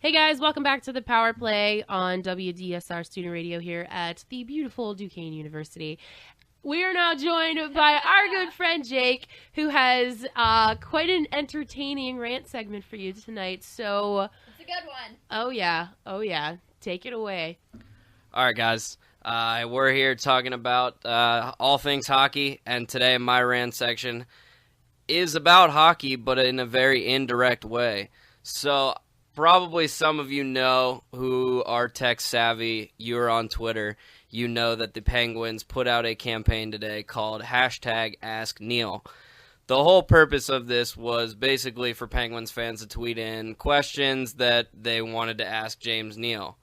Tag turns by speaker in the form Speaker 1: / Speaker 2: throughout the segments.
Speaker 1: Hey guys, welcome back to the Power Play on WDSR Student Radio here at the beautiful Duquesne University. We are now joined by our good friend Jake, who has quite an entertaining rant segment for you tonight. So
Speaker 2: it's a good one.
Speaker 1: Oh yeah, take it away.
Speaker 3: All right, guys. We're here talking about all things hockey, and today my rant section is about hockey, but in a very indirect way. So probably some of you know who are tech savvy. You're on Twitter. You know that the Penguins put out a campaign today called #AskNeil. The whole purpose of this was basically for Penguins fans to tweet in questions that they wanted to ask James Neal.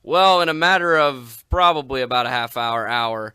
Speaker 3: Well, in a matter of probably about a half hour,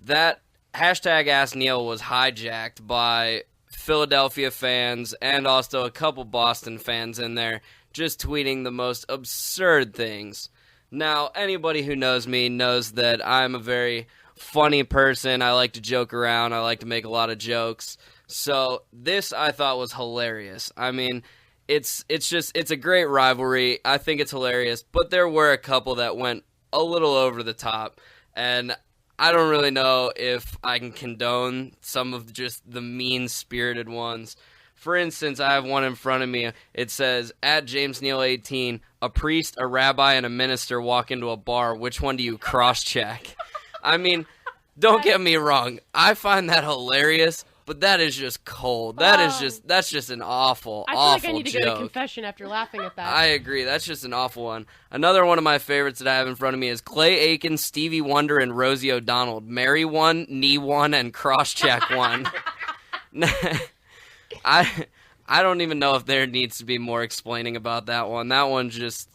Speaker 3: that #AskNeil was hijacked by Philadelphia fans and also a couple Boston fans in there just tweeting the most absurd things. Now, anybody who knows me knows that I'm a very funny person. I like to joke around. I like to make a lot of jokes. So this I thought was hilarious. I mean, it's a great rivalry. I think it's hilarious, but there were a couple that went a little over the top, and I don't really know if I can condone some of just the mean-spirited ones. For instance, I have one in front of me. It says, @JamesNeal18, a priest, a rabbi, and a minister walk into a bar. Which one do you cross-check? I mean, don't get me wrong. I find that hilarious, but that is just cold. That's just an awful,
Speaker 1: I feel
Speaker 3: awful
Speaker 1: like I need to
Speaker 3: joke.
Speaker 1: go to confession after laughing at that.
Speaker 3: I agree. That's just an awful one. Another one of my favorites that I have in front of me is Clay Aiken, Stevie Wonder, and Rosie O'Donnell. Marry one, knee one, and cross-check one. I don't even know if there needs to be more explaining about that one. That one's just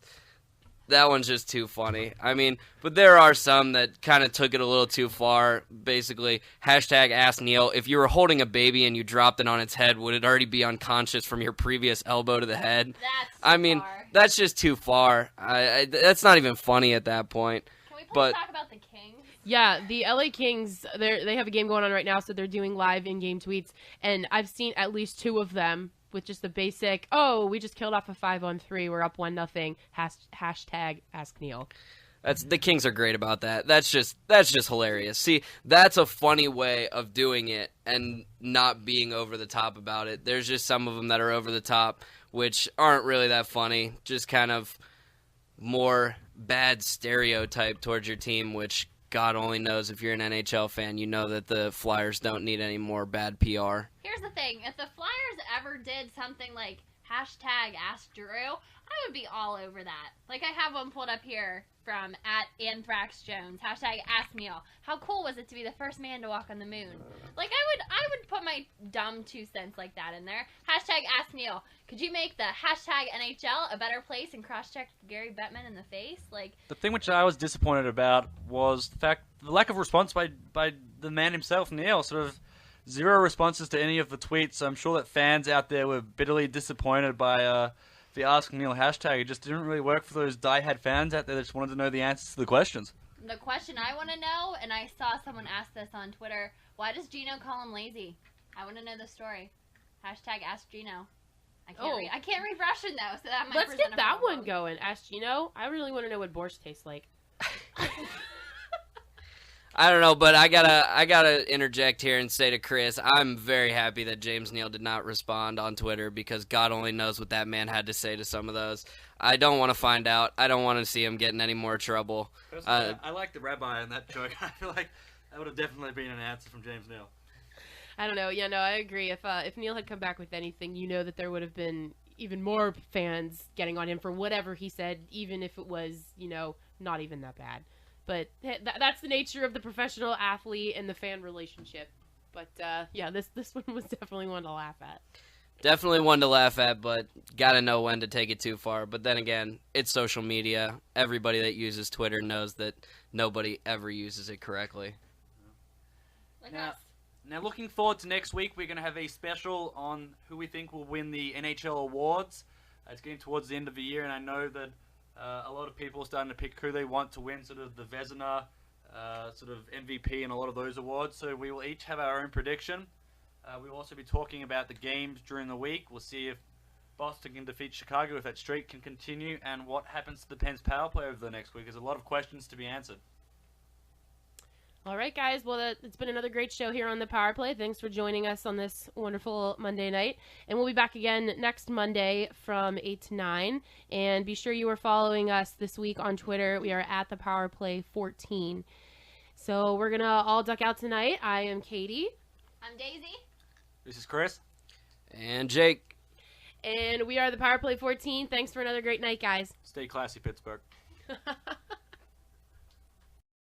Speaker 3: too funny. I mean, but there are some that kind of took it a little too far. Basically, #AskNeil. If you were holding a baby and you dropped it on its head, would it already be unconscious from your previous elbow to the head? That's just too far. That's not even funny at that point.
Speaker 2: Can we please talk about the Kings?
Speaker 1: Yeah, the LA Kings, they have a game going on right now, so they're doing live in-game tweets, and I've seen at least two of them with just the basic, we just killed off a 5-on-3, we're up 1-0, #AskNeil.
Speaker 3: The Kings are great about that. That's just hilarious. See, that's a funny way of doing it and not being over the top about it. There's just some of them that are over the top, which aren't really that funny, just kind of more bad stereotype towards your team, which God only knows if you're an NHL fan, you know that the Flyers don't need any more bad PR.
Speaker 2: Here's the thing. If the Flyers ever did something like #AskDrew, I would be all over that. Like, I have one pulled up here from @AnthraxJones, #AskNeil. How cool was it to be the first man to walk on the moon? Like, I would put my dumb 2 cents like that in there. #AskNeil. Could you make the #NHL a better place and cross-check Gary Bettman in the face? Like,
Speaker 4: the thing which I was disappointed about was the lack of response by the man himself, Neil. Sort of zero responses to any of the tweets. I'm sure that fans out there were bitterly disappointed by the Ask Neil hashtag. It just didn't really work for those diehard fans out there that just wanted to know the answers to the questions.
Speaker 2: The question I want to know, and I saw someone ask this on Twitter, why does Gino call him lazy? I want to know the story. #AskGino. I can't read Russian though, so that might
Speaker 1: Let's
Speaker 2: present
Speaker 1: get
Speaker 2: a
Speaker 1: that
Speaker 2: problem.
Speaker 1: one going. Ask Gino. I really want to know what borscht tastes like.
Speaker 3: I don't know, but I gotta interject here and say to Chris, I'm very happy that James Neal did not respond on Twitter because God only knows what that man had to say to some of those. I don't want to find out. I don't want to see him get in any more trouble.
Speaker 4: I like the rabbi in that joke. I feel like that would have definitely been an answer from James Neal.
Speaker 1: I don't know. Yeah, no, I agree. If Neil had come back with anything, you know that there would have been even more fans getting on him for whatever he said, even if it was, not even that bad. But that's the nature of the professional athlete and the fan relationship. But, this one was definitely one to laugh at.
Speaker 3: Definitely one to laugh at, but gotta know when to take it too far. But then again, it's social media. Everybody that uses Twitter knows that nobody ever uses it correctly.
Speaker 4: Now, looking forward to next week, we're going to have a special on who we think will win the NHL awards. It's getting towards the end of the year, and I know that a lot of people are starting to pick who they want to win sort of the Vezina, sort of MVP and a lot of those awards. So we will each have our own prediction. We'll also be talking about the games during the week. We'll see if Boston can defeat Chicago if that streak can continue, and what happens to the Pens power play over the next week. There's a lot of questions to be answered.
Speaker 1: All right, guys. Well, it's been another great show here on the Power Play. Thanks for joining us on this wonderful Monday night. And we'll be back again next Monday from 8 to 9. And be sure you are following us this week on Twitter. We are at the Power Play 14. So we're going to all duck out tonight. I am Katie.
Speaker 2: I'm Daisy.
Speaker 4: This is Chris.
Speaker 3: And Jake.
Speaker 1: And we are the Power Play 14. Thanks for another great night, guys.
Speaker 4: Stay classy, Pittsburgh.